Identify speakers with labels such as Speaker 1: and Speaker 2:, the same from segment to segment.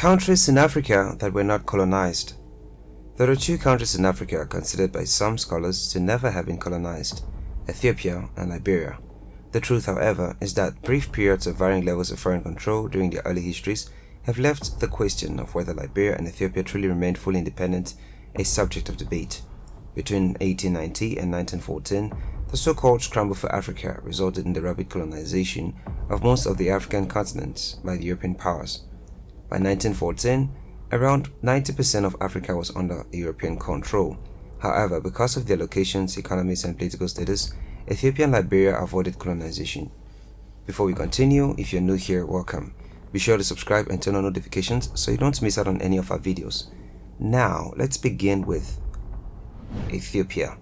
Speaker 1: Countries in Africa that were not colonized. There are two countries in Africa considered by some scholars to never have been colonized: Ethiopia and Liberia. The truth, however, is that brief periods of varying levels of foreign control during their early histories have left the question of whether Liberia and Ethiopia truly remained fully independent a subject of debate. Between 1890 and 1914, the so-called Scramble for Africa resulted in the rapid colonization of most of the African continent by the European powers. By 1914, around 90% of Africa was under European control. However, because of their locations, economies, and political status, Ethiopia and Liberia avoided colonization. Before we continue, if you're new here, welcome. Be sure to subscribe and turn on notifications so you don't miss out on any of our videos. Now, let's begin with Ethiopia.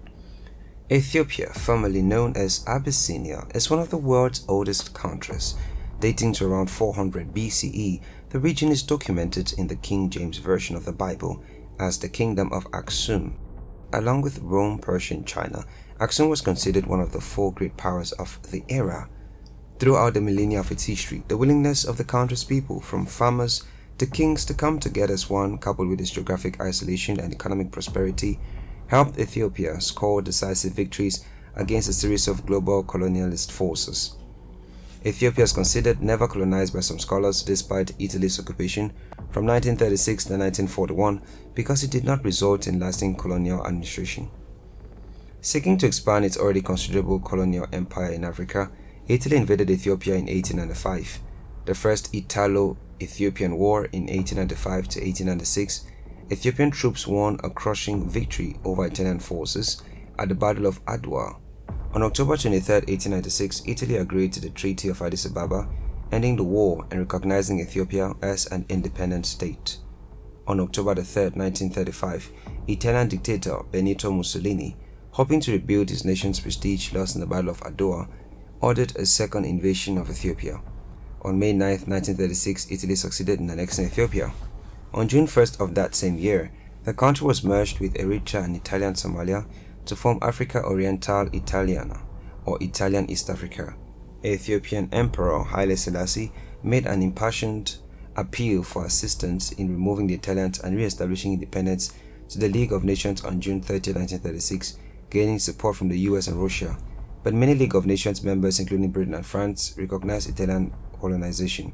Speaker 1: Ethiopia, formerly known as Abyssinia, is one of the world's oldest countries. Dating to around 400 BCE, the region is documented in the King James Version of the Bible as the Kingdom of Aksum. Along with Rome, Persia, and China, Aksum was considered one of the four great powers of the era. Throughout the millennia of its history, the willingness of the country's people, from farmers to kings, to come together as one, coupled with its geographic isolation and economic prosperity, helped Ethiopia score decisive victories against a series of global colonialist forces. Ethiopia is considered never colonized by some scholars despite Italy's occupation from 1936 to 1941 because it did not result in lasting colonial administration. Seeking to expand its already considerable colonial empire in Africa, Italy invaded Ethiopia in 1895. The first Italo-Ethiopian War in 1895 to 1896, Ethiopian troops won a crushing victory over Italian forces at the Battle of Adwa. On October 23, 1896, Italy agreed to the Treaty of Addis Ababa, ending the war and recognizing Ethiopia as an independent state. On October 3, 1935, Italian dictator Benito Mussolini, hoping to rebuild his nation's prestige lost in the Battle of Adwa, ordered a second invasion of Ethiopia. On May 9, 1936, Italy succeeded in annexing Ethiopia. On June 1st of that same year, the country was merged with Eritrea and Italian Somalia to form Africa Oriental Italiana, or Italian East Africa. Ethiopian Emperor Haile Selassie made an impassioned appeal for assistance in removing the Italians and re-establishing independence to the League of Nations on June 30, 1936, gaining support from the US and Russia. But many League of Nations members, including Britain and France, recognized Italian colonization.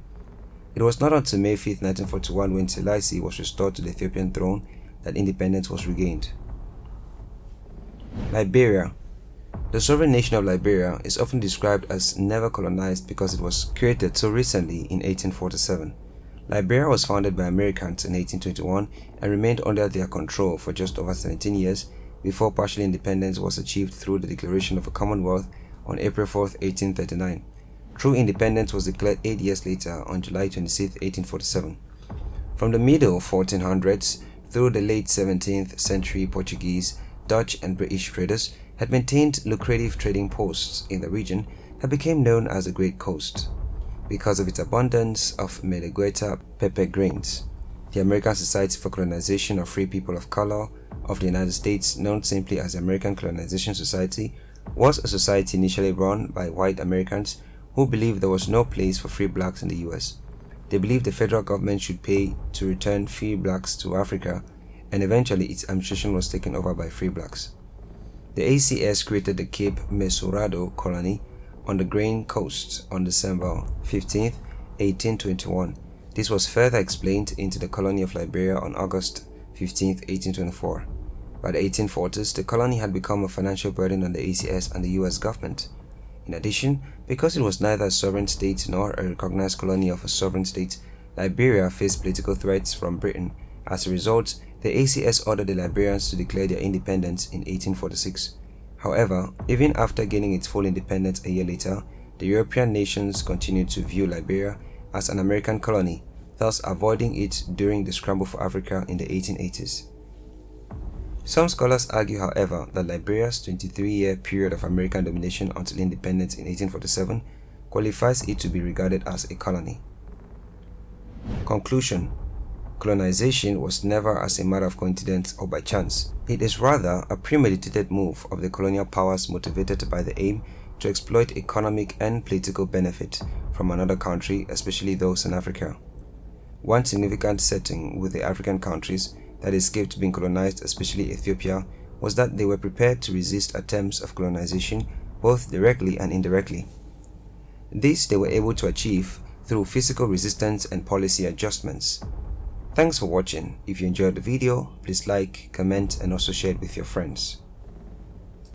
Speaker 1: It was not until May 5, 1941, when Selassie was restored to the Ethiopian throne, that independence was regained. Liberia. The sovereign nation of Liberia is often described as never colonized because it was created so recently in 1847. Liberia was founded by Americans in 1821 and remained under their control for just over 17 years before partial independence was achieved through the declaration of a Commonwealth on April 4, 1839. True independence was declared 8 years later on July 26, 1847. From the middle 1400s through the late 17th century, Portuguese, Dutch, and British traders had maintained lucrative trading posts in the region that became known as the Great Coast because of its abundance of Melegueta pepper grains. The American Society for Colonization of Free People of Color of the United States, known simply as the American Colonization Society, was a society initially run by white Americans who believed there was no place for free blacks in the US. They believed the federal government should pay to return free blacks to Africa, and eventually its administration was taken over by free blacks. The ACS created the Cape Mesurado colony on the Grain Coast on December 15, 1821. This was further explained into the colony of Liberia on August 15, 1824. By the 1840s, the colony had become a financial burden on the ACS and the US government. In addition, because it was neither a sovereign state nor a recognized colony of a sovereign state, Liberia faced political threats from Britain. As a result, the ACS ordered the Liberians to declare their independence in 1846. However, even after gaining its full independence a year later, the European nations continued to view Liberia as an American colony, thus avoiding it during the scramble for Africa in the 1880s. Some scholars argue, however, that Liberia's 23-year period of American domination until independence in 1847 qualifies it to be regarded as a colony. Conclusion: colonization was never as a matter of coincidence or by chance. It is rather a premeditated move of the colonial powers motivated by the aim to exploit economic and political benefit from another country, especially those in Africa. One significant setting with the African countries that escaped being colonized, especially Ethiopia, was that they were prepared to resist attempts of colonization both directly and indirectly. This they were able to achieve through physical resistance and policy adjustments. Thanks for watching. If you enjoyed the video, please like, comment, and also share it with your friends.